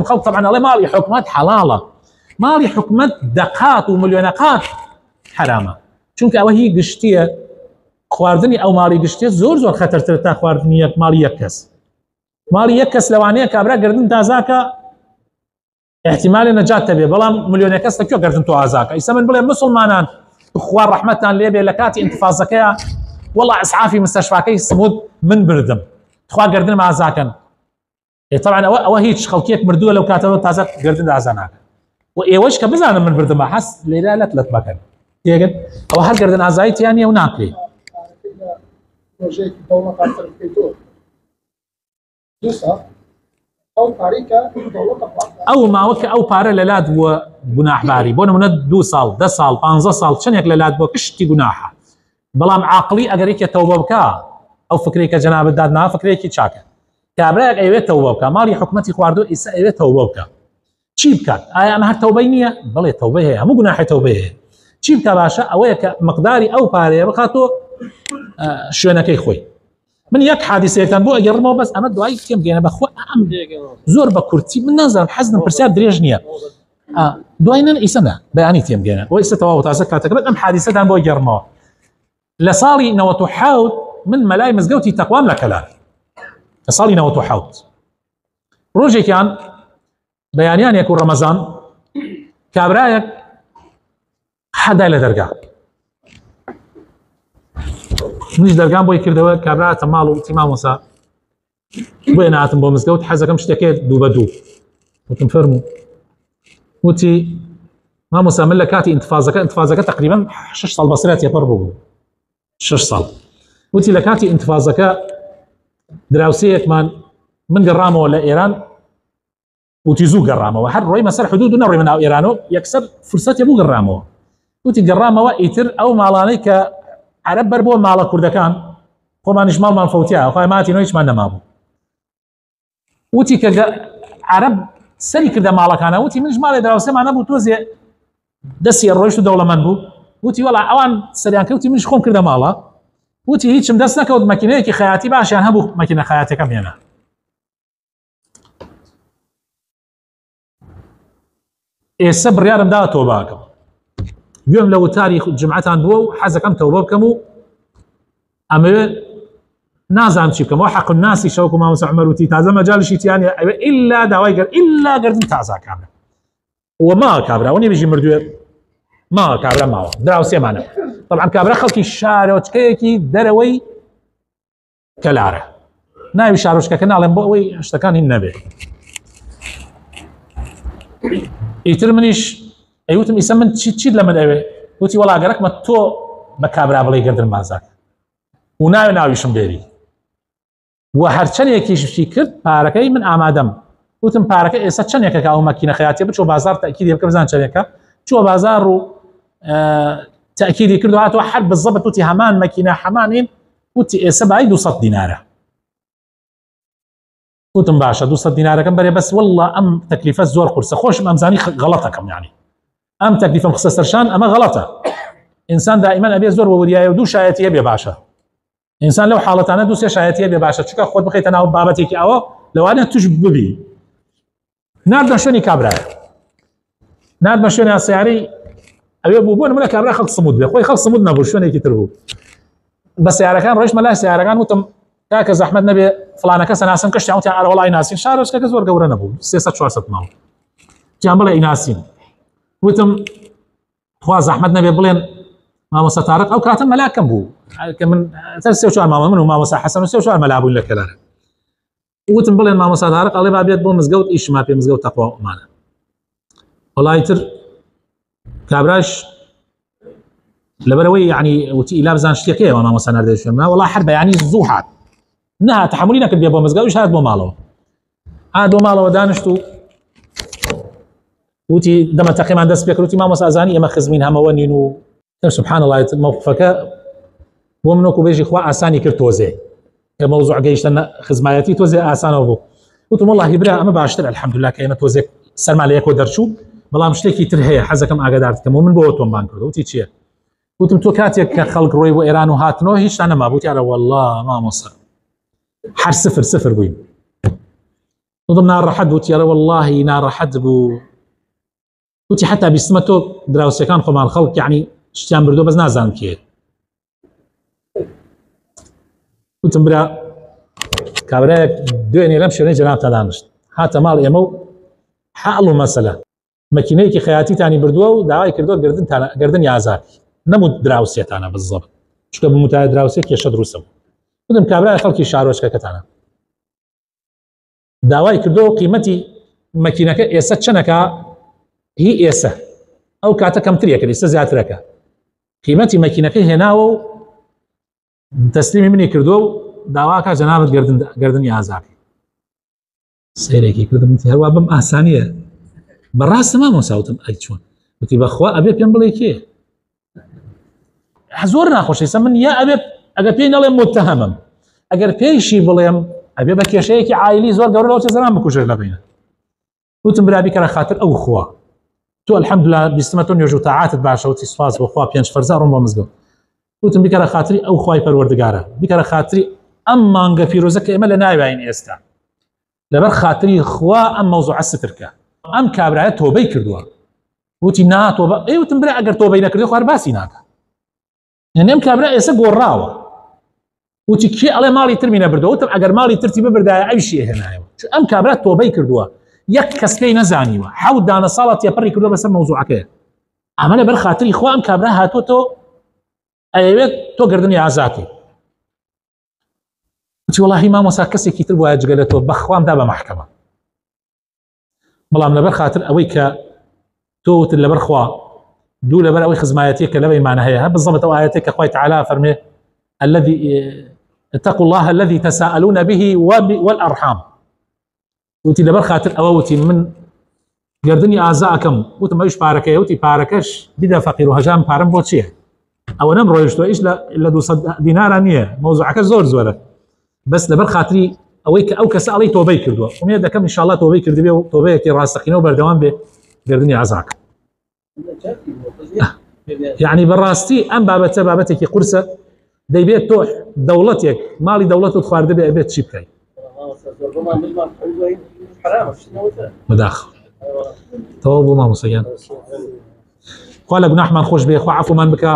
خەڵک طبعا ئەڵێ ماڵی حکومەت حەڵاڵە، ماڵی حکومەت دەقات و ملیۆنەقات حرامە، چونکە ئەوە هی گشتیە، خواردنی ئەو ماڵی گشتیە زۆر خەتەرترە تا خواردنی ماڵی یەک کەس. ماڵی یەک کەس لەوانەیە کابرا گردن تازاکە احتیمالی نەجات تەبێ، بەڵام ملیۆنە کەس تەکوێ گردن تۆ ئازاکە. ئیسا من بڵێ مسلمانان خوا ڕەحمەتان لێبێ لە کاتی ئینتفاضەکەیە وەڵا ئەسعافی مستەشفاکەی سمود من بردم، خوا گردنم ئازاکەن. طبعا ئەوە هیچ خەڵکیەک مردووە لەو کاتەوە تازە گردن ئازا ناکەن، و ئێوەش کە بزانم من بردمە حەس لێرە لەت بەکەن تێگەن، ئەوە هەر گردن ئازایی تیان نیە و ناکرێ. ئەو ماوەکە ئەو پارە لەلات بووە گوناحباری، بۆ نمونە 2 ساڵ 10 ساڵ 15 ساڵ چەندێک لەلات بووە کشتی گوناحە، بەڵام عاقلی ئەگەر یەکێ تەوبە بکە ئەو فکرێک کە جەنابەت دادنا فکرێکی چاکە. کابراەک ئەوێت تەوبە بکە، ماڵی حکومەتی خواردۆ ئیسا ئەوێت تەوبە بکە، چی بکات؟ ئایا ئەمە هەر تەوبەی نییە؟ بڵێ تەوبەی هەیە، هەموو گوناحی تەوبەی هەیە. چی بکە باشە؟ ئەوەیە کە مقداری ئەو پارەیە بخاتۆ شوێنەکەی خۆی. من یەک حادیسەیەکتان بۆ ئەگەڕمەوە، بەس ئەمە دوای تێم گەێنە بەخۆ ئەم زۆر بە کورتی من نازانم، حەزم پرسیار درێژ نییە. دوای ئیسەنە بەیانی تێم گەێنە بۆ ئێستا تەواو تازە کاتەکە بێت ئەم حادیسەتان بۆ گەڕمەوە. لە ساڵی 97 من مەلای مزگەوتی تەقوام لە کەلار، لە ساڵی 97 ڕۆژێکیان بەیانیانێک و ڕەمەزان کابرایەک حەدای لە دەرگا، منیش دەرگام بۆی کردەوە، کابرااتە ماڵ و وتی مامۆسا بۆیە نهاتم بۆ مزگەوت، حەزەکەم شتێکێ دوو بە دوو. وتم فەرموو. وتی مامۆسا من لە کاتی ئینتفاضەکە تقریبا 6 ساڵ بەسرە تێپەڕ بوو، 6 ساڵ. وتی لە کاتی ئینتفاضەکە دراوسەیەکمان من گەڕامەوە لە ئێران، وتی زوو گەڕامەوە، هەر ڕۆی مەسەر حدود و نەڕۆی ناو ئێرانەوە یەکسەر فرسەتی بوو گەڕامەوە. وتی گەڕامەوە ئیتر ئەو ماڵانەی کە عەرەب بەر بۆ ماڵە کوردەکان خۆمانیش ماڵمان فەوتیایە، خۆی ماتینەوە هیچمان نەمابوو. وتی کە عەرەب سەری کردە ماڵەکانە، وتی منش ماڵێ دراوسێمان نەبوو، تۆزێ دەستی ڕۆیشت و دەوڵەمەند بوو. وتی وەڵا ئەوان سەریان کەوتی منش خۆم کردە ماڵە. وتی هیچم دەست نەکەوت، مەکینەیەکی خەیاتی باشیان هەبوو، مەکینە خەیاتەکەم هێنا. ئێستا بڕیارم دا تۆبە بکەم، گوێم لە وتاری جمعەتان بووە و حەزەکەم تەوبە بکەم و ئەمەوێ نازانم چی بکەم. حەق الناسی شەوکو مامۆستا عومەر وتی تازە مەجاڵیشی تیانە ئەوێ ئیلا داوای ئیلا گردن تازا کابرا و ما کابرا وەنی بژی مردوێ ما کابرا ماوە دراوسێمانە. طبعا کابرا خەڵکی شارۆچکەیەکی دەرەوەی کەلارە، ناوی شارۆچکەکە ناڵێم بۆ ئەوەی شتەکان هین نەبێ. ئیتر منیش ئەیوتم ئیسا من چیت لە من ئەوێ؟ وتی وەڵا گەرەکمە تۆ بە کابرا بڵێ گردن مازاک و ناویشم بێری و هەر چەندێکیشی کرد پارەکەی من ئامادەم. وتم پارەکە ئێستا چەندێکە کە ئەو مەکینە خەیاتیە بچۆ بازار تەکیدی بکە بزان چەندێکە، چووە بازار و تأكيدي كردو هاتوا حرب بالضبط. وتي همان ماكينة حمانين وتي 200 دينار. وتم باشا 200 دينار كم بري، بس والله ام تكلفة زور قرصة خوش امزاني غلطة كم يعني ام تكلفة مخصصة شان اما غلطة. انسان دائما ابي زور وورياي ودو شايتي يا باشا، انسان لو حالة انا دوسي شايتي يا باشا شكا خود بخيت انا بابتك او لو انا تجب بي نار شوني كابرا نار شوني السياري ابي بوبون من كابرا خلص صمود بي خوي خلص صمود نبو شوني كيتربو بس سيارة كان روش ملا سيارة كان وتم كاك زحمة نبي فلانة كسر ناسين كشتي عوتي على والله ناسين شارش كاك زور قورة نبو 600 مال جامبلا ناسين وتم خوا زحمة نبي بلين ماما ستارق او كاتم ملاكم بو كمن تسوي شو ماما منو ماما حسن وسوي شو الملعب ولا كلام وتم بلين ماما ستارق الله بابيت بو مزقوت ايش ما في مزقوت تقوى امانه والله يتر كابراش لبروي يعني وتي لابزان شتيكي وانا مثلا رديش ما والله حربه يعني زوحات انها تحملينك اللي ابو مزقوت وش هذا بو مالو هذا مالو دانشتو وتي دم تقييم دس بكروتي ماما سازاني ما خزمين هم ونينو سبحان الله موقفك ومنوكو بيجي خوا اساني كرتوزي موضوع جيشنا خزماياتي توزي اسان ابو قلت والله برا اما باشتر الحمد لله كاينه توزي سلم عليك ودرشو والله مشتكي ترهي حزكم اقدرتكم ومن بوتهم بانكر وتي تشي قلت تو كاتيك خلق روي وايران وهاتنو هيش انا ما بوتي على والله ما مصر حر 0-0 بوين وضم نار حد وتي والله نار حد بو وتي حتى بسمته دراوسي كان خمان خلق يعني شتيان بردو بس نازان كي وتم برا كابراك دويني لم شرين جناب تدانشت حتى مال يمو حقلو مسألة ماكينيكي خياتي تاني بردو دعاي كردو قردن يازاكي نمو دراوسي تانا بالضبط شكو بمتاع دراوسي كيشد روسم ودم كابراك خلقي شعروش كتانا داوای کردو قیمەتی ماکینەکە ئێستا چەندەکە هی ئێستا ئەو کاتە کەمتریەکە ئێستا زیاترەکە قیمەتی ماکینەکە هێناوە و تەسلیمی منی کردو و داواکە جەنابەت گردنی ئازاکەی سەیرێکی کردم وتی هەروە بەم ئاسانیە بەڕاستە مامۆستا وتم ئەی چۆن وتی بەخوا ئەبێ پێم بڵێ کێ زۆر ناخۆشە ئێستا من یا ئەبێ ئەگەر پێی نەڵێم متهەمم ئەگەر پێیشی بڵێم ئەبێ بە کێشەیەکی عایلی زۆر گەورە لەوە چه زەمان بکوژێت لە بینە وتم برا بیکەرە خاتر ئەو خوا تۆ الحەمدوللا بیستمە تۆ نوێژ و تاعاتت باشە وتی سوپاس بۆ خوا 5 فەرزە ڕۆم بۆ مزگەوت وتم بیکەرە خاتری ئەو خوای پەروەردگارە بیکەرە خاتری ئەم مانگە پیرۆزە کە ئێمە لە ناوین ئێستا لەبەر خاتری خوا ئەم مەوزوعە سترکە ئەم کابرایە تۆبەی کردووە وتی نا تۆبە ئەی وتم برا ئەگەر تۆبەی نەکردی خوار باسی ناکە یعنی ئەم کابرا ئێستا گۆڕاوە وتی کێ ئەڵێ ماڵی تر مینە بردەوە وتم ئەگەر ماڵی ترتی ببردایە ئەویشی هێنایەوە چون ئەم کابرا تۆبەی کردووە یەک کەس پێی نەزانیوە 7 دانە ساڵە تێپەڕی کردووە بەسەر مەوزوعەکەیە ئەمە لەبەر خاتری خوا ئەم کابرا هاتووە تۆ ئەیەوێت تۆ گردنی ئازاکەی وتی وەڵاهی مامۆستا کەسێکی تر وایە جگە لە تۆ بەخوام دا بە مەحکەمە بەڵام لەبەر خاتر ئەوەی کە تۆ وتر لەبەر خوا دوو لەبەر ئەوەی خزمایەتیە کە لەبەیمانە هەیە بالضبط ئەو ئاەتێک کە خوای تەعالا فەرمێ الذي اتقوا الله الذي تساءلون به والأرحام وتي لبر خاطر أوتي من قردني أعزائكم وتم إيش باركة وتي باركش بدا فقير وهجام بارم بوتشيه أو نمر يشتو إيش إلا دو صد دينار نية موضوعك زور زورة بس لبر خاطري أويك أو كسألي توبي كردوا ومن يدكم إن شاء الله توبي كردوا بيه توبي كي راسخينه وبردوان به قردني أعزائك يعني بالراستي أم بابتك قرصة دەیبێت تۆ دەوڵەتێک ماڵی دەوڵەت و خواردە بێ ئەبێت چی بکەیت بەداخەوە تەواو بۆ مامۆستاگیان خوا لە گوناحمان خۆش بێ خوا عەفومان بکە